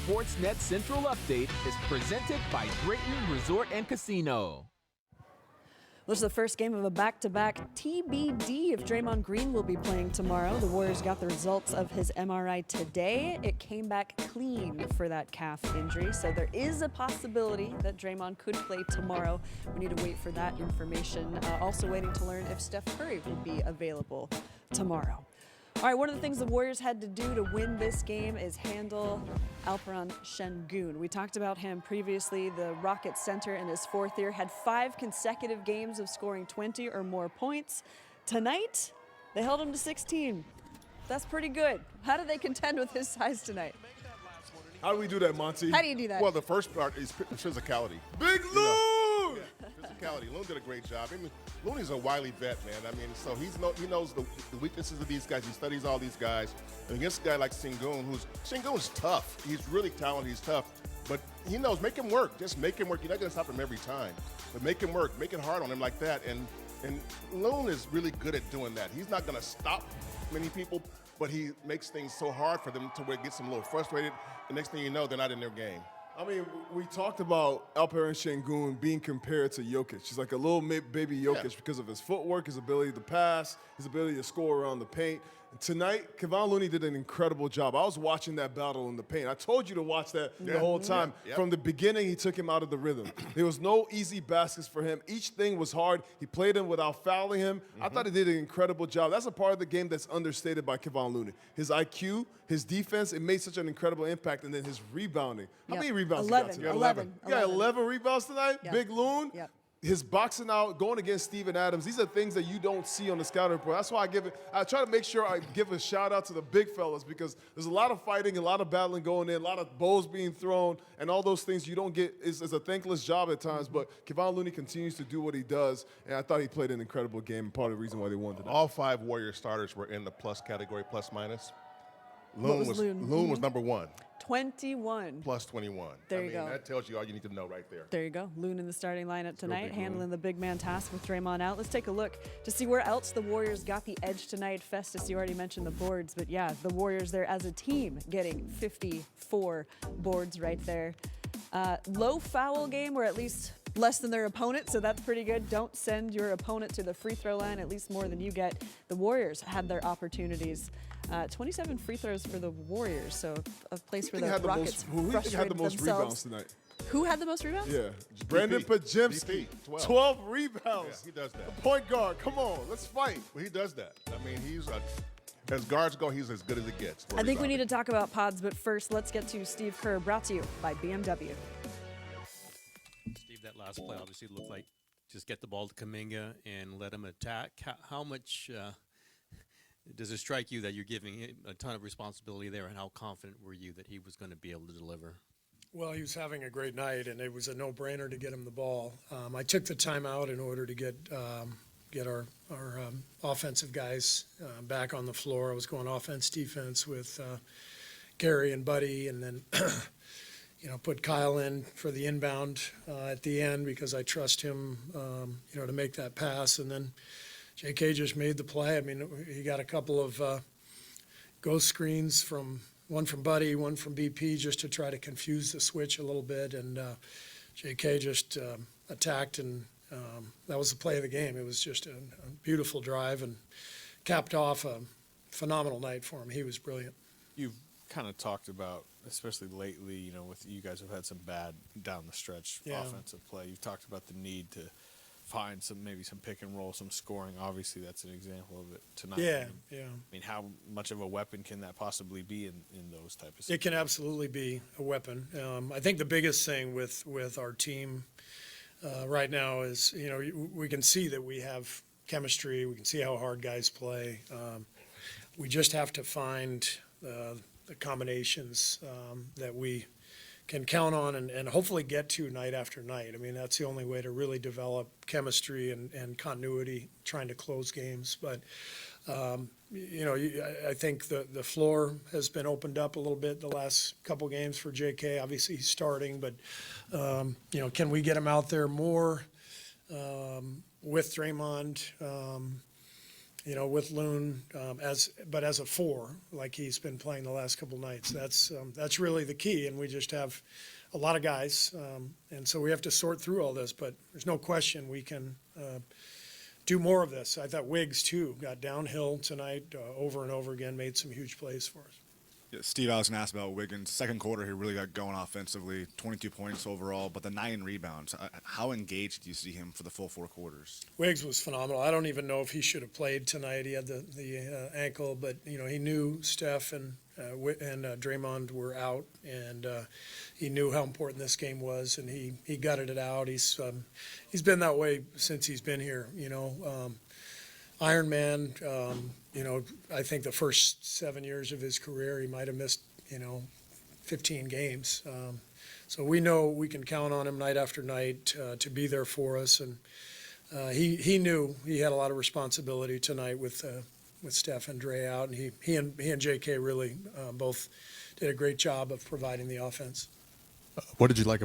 Sportsnet Central Update is presented by Drayton Resort and Casino. This is the first game of a back-to-back. TBD if Draymond Green will be playing tomorrow. The Warriors got the results of his MRI today. It came back clean for that calf injury, so there is a possibility that Draymond could play tomorrow. We need to wait for that information. Also waiting to learn if Steph Curry will be available tomorrow. All right, one of the things the Warriors had to do to win this game is handle Alperen Şengün. We talked about him previously. The Rockets center in his fourth year had 5 consecutive games of scoring 20 or more points. Tonight, they held him to 16. That's pretty good. How do they contend with his size tonight? How do we do that, Monty? How do you do that? Well, the first part is physicality. Big Lou! Physicality. Loon did a great job. I mean, Looney's a wily vet, man. I mean, so he knows the weaknesses of these guys. He studies all these guys. And against a guy like Şengün's tough. He's really talented. He's tough. But he knows, make him work. Just make him work. You're not going to stop him every time. But make him work. Make it hard on him like that. And Loon is really good at doing that. He's not going to stop many people, but he makes things so hard for them to where it gets them a little frustrated. The next thing you know, they're not in their game. I mean, we talked about Alperen Şengün being compared to Jokic. He's like a little baby Jokic because of his footwork, his ability to pass, his ability to score around the paint. And tonight, Kevon Looney did an incredible job. I was watching that battle in the paint. I told you to watch that the whole time. From the beginning, he took him out of the rhythm. There was no easy baskets for him. Each thing was hard. He played him without fouling him. I thought he did an incredible job. That's a part of the game that's understated by Kevon Looney. His IQ, his defense, it made such an incredible impact, and then his rebounding. How many rebounds 11, he got tonight? 11. You got 11 rebounds tonight? Yep. Big Loon? Yep. His boxing out, going against Steven Adams, these are things that you don't see on the scouting report. That's why I try to make sure I give a shout out to the big fellas, because there's a lot of fighting, a lot of battling going in, a lot of bows being thrown, and all those things you don't get is a thankless job at times. But Kevon Looney continues to do what he does, and I thought he played an incredible game, and part of the reason why they won tonight. All 5 Warrior starters were in the plus category, plus minus. Loon was number 1. 21. Plus 21. There you go. That tells you all you need to know right there. There you go. Loon in the starting lineup tonight, handling the big man task with Draymond out. Let's take a look to see where else the Warriors got the edge tonight. Festus, you already mentioned the boards, but yeah, the Warriors there as a team getting 54 boards right there. Low foul game, or at least less than their opponent, so that's pretty good. Don't send your opponent to the free throw line, at least more than you get. The Warriors had their opportunities. 27 free throws for the Warriors, so a place where the Rockets frustrated had the most themselves. rebounds tonight? Who had the most rebounds? Yeah, Brandon Podziemski, 12 rebounds. Yeah, he does that. A point guard, come on, let's fight. Well, he does that. I mean, as guards go, he's as good as it gets. I think we need to talk about pods, but first, let's get to Steve Kerr, brought to you by BMW. Steve, that last play obviously looked like just get the ball to Kuminga and let him attack. How much does it strike you that you're giving him a ton of responsibility there, and how confident were you that he was going to be able to deliver? Well, he was having a great night, and it was a no-brainer to get him the ball. I took the timeout in order to get our offensive guys back on the floor. I was going offense, defense with Gary and Buddy, and then put Kyle in for the inbound at the end because I trust him, to make that pass. And then J.K. just made the play. I mean, he got a couple of ghost screens one from Buddy, one from BP, just to try to confuse the switch a little bit. And J.K. just attacked, and that was the play of the game. It was just a beautiful drive and capped off a phenomenal night for him. He was brilliant. You've kind of talked about, especially lately, with you guys have had some bad down the stretch offensive play. You've talked about the need to find maybe some pick and roll, some scoring. Obviously, that's an example of it tonight. Yeah. I mean, how much of a weapon can that possibly be in those type of situations? It can absolutely be a weapon. I think the biggest thing with our team right now is, we can see that we have chemistry. We can see how hard guys play. We just have to find the combinations that we can count on and hopefully get to night after night. I mean, that's the only way to really develop chemistry and continuity trying to close games. But, I think the floor has been opened up a little bit the last couple games for JK. Obviously, he's starting, but, can we get him out there more with Draymond? with Loon as a 4, like he's been playing the last couple nights. That's really the key, and we just have a lot of guys, and so we have to sort through all this. But there's no question we can do more of this. I thought Wiggs too got downhill tonight over and over again, made some huge plays for us. Yeah, Steve, I was going to ask about Wiggins. Second quarter, he really got going offensively, 22 points overall, but the 9 rebounds. How engaged do you see him for the full 4 quarters? Wiggs was phenomenal. I don't even know if he should have played tonight. He had the ankle, but he knew Steph and Draymond were out, and he knew how important this game was, and he gutted it out. He's been that way since he's been here. Iron Man, I think the first 7 years of his career, he might have missed, 15 games. So we know we can count on him night after night to be there for us. And he knew he had a lot of responsibility tonight with Steph and Dre out. And he and JK really both did a great job of providing the offense. What did you like?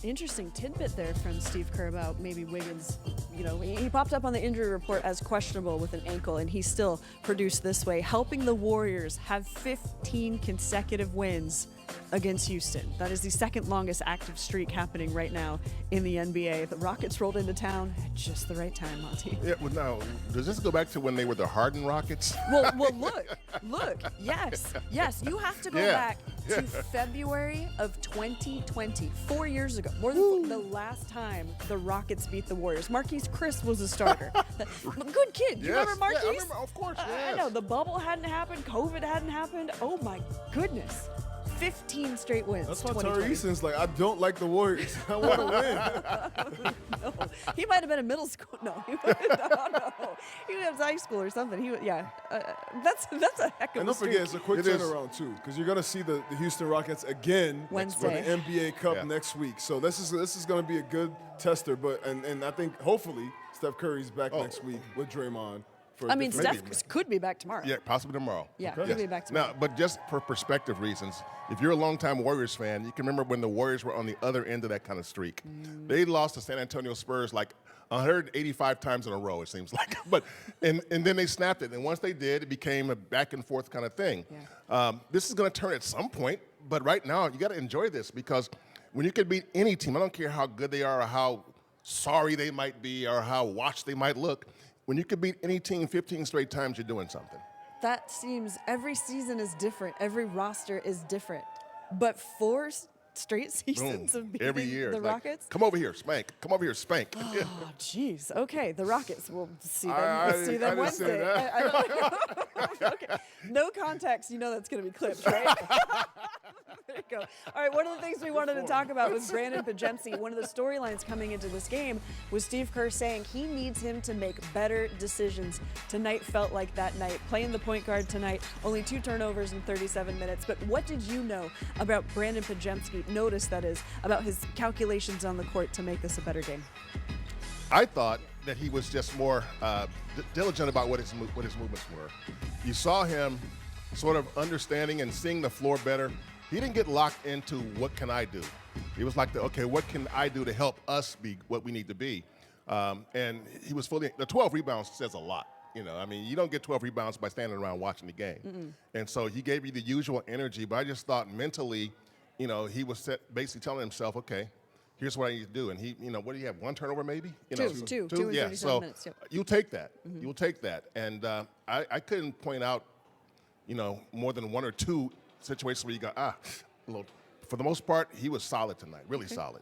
Interesting tidbit there from Steve Kerr about maybe Wiggins. He popped up on the injury report as questionable with an ankle, and he still produced this way, helping the Warriors have 15 consecutive wins against Houston. That is the second longest active streak happening right now in the NBA. The Rockets rolled into town at just the right time, Monty. Yeah, well, now, does this go back to when they were the Harden Rockets? Well, look, yes, you have to go back to February of 2020, 4 years ago, more than the last time the Rockets beat the Warriors. Marquise Chris was a starter. Good kid. You remember Marquise? Yeah, I remember, of course, yes. I know, the bubble hadn't happened, COVID hadn't happened. Oh my goodness. 15 straight wins. That's why Tari Eason's like, I don't like the Warriors. I want to win. No, he might have been in middle school. No, he was high school or something. That's a heck of a And don't streak. forget, it's a quick turnaround too, because you're going to see the Houston Rockets again Wednesday for the NBA Cup next week. So this is going to be a good tester. But and I think hopefully Steph Curry's back next week with Draymond. Steph could be back tomorrow. Yeah, possibly tomorrow. Yeah, he'll be back tomorrow. Now, but just for perspective reasons, if you're a longtime Warriors fan, you can remember when the Warriors were on the other end of that kind of streak. They lost to San Antonio Spurs like 185 times in a row, it seems like. And then they snapped it. And once they did, it became a back and forth kind of thing. Yeah. This is going to turn at some point, but right now you got to enjoy this, because when you can beat any team, I don't care how good they are or how sorry they might be or how washed they might look, when you can beat any team 15 straight times, you're doing something. That seems, every season is different. Every roster is different. But 4 straight seasons of beating every year the like, Rockets? Come over here, spank. Come over here, spank. Oh, jeez. Okay, the Rockets. We'll see them. I We'll see didn't them say Wednesday. that. Okay. No context. You know that's going to be clipped, right? There you go. All right, one of the things we wanted to talk about was Brandon Pajemski. One of the storylines coming into this game was Steve Kerr saying he needs him to make better decisions. Tonight felt like that night. Playing the point guard tonight, only 2 turnovers in 37 minutes. But what did you know about Brandon Pajemski? Notice, that is, about his calculations on the court to make this a better game. I thought that he was just more diligent about what his movements were. You saw him sort of understanding and seeing the floor better. He didn't get locked into what can I do. It was like, okay, what can I do to help us be what we need to be? And he was fully, the 12 rebounds says a lot. You don't get 12 rebounds by standing around watching the game. And so he gave you the usual energy, but I just thought mentally, he was basically telling himself, okay, here's what I need to do. And he, what do you have, 1 turnover maybe? Two in yeah, 37 so minutes. Yep. you'll take that. You'll take that. And I couldn't point out, more than 1 or 2 situations where you go, a little. For the most part, he was solid tonight, really solid.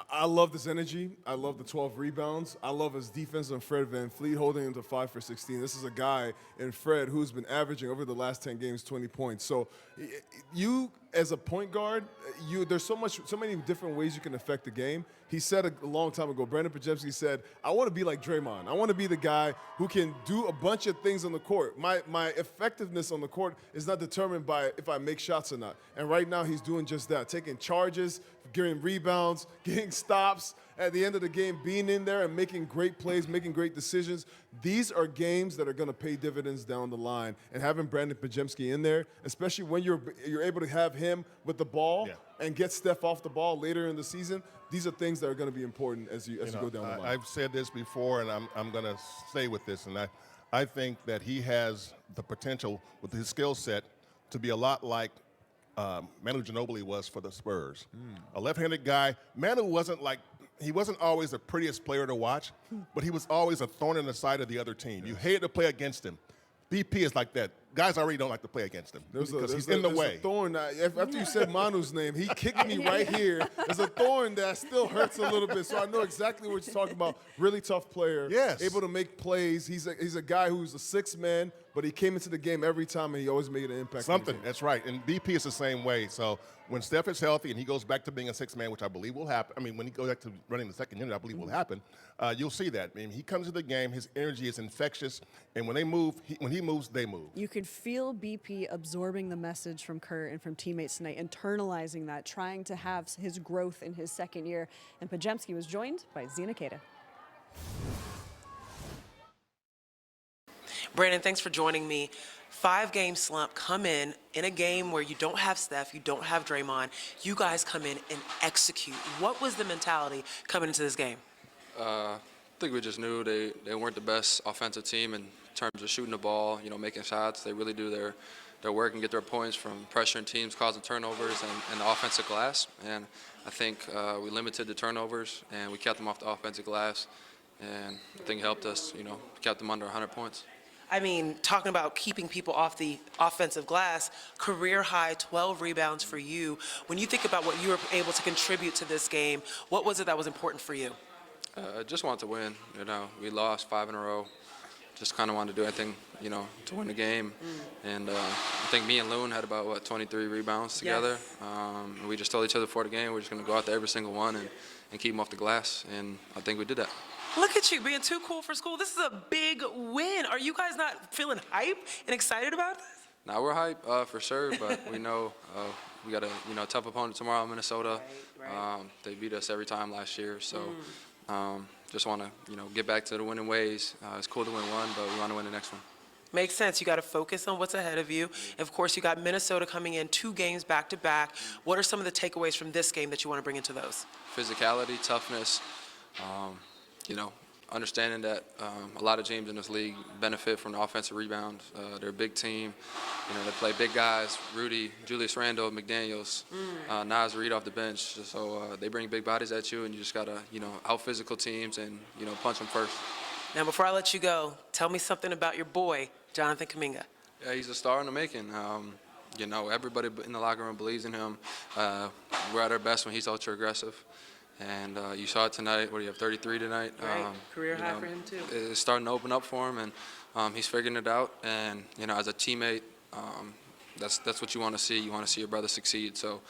I love this energy. I love the 12 rebounds. I love his defense on Fred VanVleet, holding him to 5 for 16. This is a guy in Fred who's been averaging over the last 10 games 20 points. So you, as a point guard, there's so many different ways you can affect the game. He said a long time ago, Brandon Pajemski said, I want to be like Draymond. I want to be the guy who can do a bunch of things on the court. My effectiveness on the court is not determined by if I make shots or not. And right now he's doing just that, taking charges, getting rebounds, getting stops, at the end of the game, being in there and making great plays, making great decisions. These are games that are going to pay dividends down the line. And having Brandon Pajemski in there, especially when you're able to have him with the ball and get Steph off the ball later in the season, these are things that are going to be important as you go down the line. I've said this before, and I'm going to stay with this. And I think that he has the potential with his skill set to be a lot like Manu Ginobili was for the Spurs. A left-handed guy. Manu he wasn't always the prettiest player to watch, but he was always a thorn in the side of the other team. You hated to play against him. BP is like that. Guys already don't like to play against him because he's in the way. A thorn. After you said Manu's name, he kicked me right here. There's a thorn that still hurts a little bit, so I know exactly what you're talking about. Really tough player. Yes. Able to make plays. He's a guy who's a sixth man, but he came into the game every time, and he always made an impact. Something. That's right. And BP is the same way. So when Steph is healthy and he goes back to being a sixth man, which I believe will happen. I mean, when he goes back to running the second unit, I believe will happen. You'll see that. I mean, he comes to the game. His energy is infectious, and when they move, when he moves, they move. You could feel BP absorbing the message from Kurt and from teammates tonight, internalizing that, trying to have his growth in his second year. And Pajemski was joined by Zena Keita. Brandon, thanks for joining me. 5-game slump, come in a game where you don't have Steph, you don't have Draymond. You guys come in and execute. What was the mentality coming into this game? I think we just knew they weren't the best offensive team in terms of shooting the ball, making shots. They really do their work and get their points from pressuring teams, causing turnovers, and the offensive glass. And I think we limited the turnovers, and we kept them off the offensive glass. And I think it helped us, kept them under 100 points. I mean, talking about keeping people off the offensive glass, career high 12 rebounds for you. When you think about what you were able to contribute to this game, what was it that was important for you? I just wanted to win. We lost 5 in a row. Just kind of wanted to do anything, to win the game. And I think me and Loon had about, 23 rebounds together. Yes. We just told each other before the game we're just going to go out there every single one and keep them off the glass. And I think we did that. Look at you being too cool for school. This is a big win. Are you guys not feeling hype and excited about this? Now we're hype for sure, but we know we got a tough opponent tomorrow in Minnesota. Right. They beat us every time last year, so just want to get back to the winning ways. It's cool to win one, but we want to win the next one. Makes sense. You got to focus on what's ahead of you. And of course, you got Minnesota coming in 2 games back to back. What are some of the takeaways from this game that you want to bring into those? Physicality, toughness. Understanding that a lot of teams in this league benefit from the offensive rebound. They're a big team. They play big guys, Rudy, Julius Randle, McDaniels, Naz Reid off the bench. So they bring big bodies at you, and you just got to, out-physical teams and, punch them first. Now, before I let you go, tell me something about your boy, Jonathan Kuminga. Yeah, he's a star in the making. Everybody in the locker room believes in him. We're at our best when he's ultra-aggressive. And you saw it tonight. What do you have, 33 tonight? Right. Career high for him, too. It's starting to open up for him, and he's figuring it out. And, as a teammate, that's what you want to see. You want to see your brother succeed. So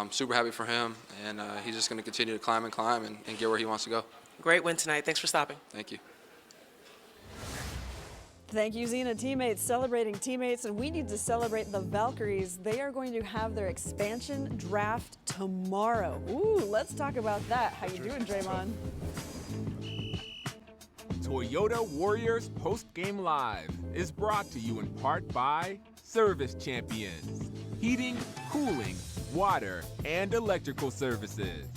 super happy for him, and he's just going to continue to climb and get where he wants to go. Great win tonight. Thanks for stopping. Thank you. Thank you, Zena. Teammates celebrating teammates, and we need to celebrate the Valkyries. They are going to have their expansion draft tomorrow. Ooh, let's talk about that. How you doing, Draymond? Toyota Warriors Post-Game Live is brought to you in part by Service Champions, heating, cooling, water, and electrical services.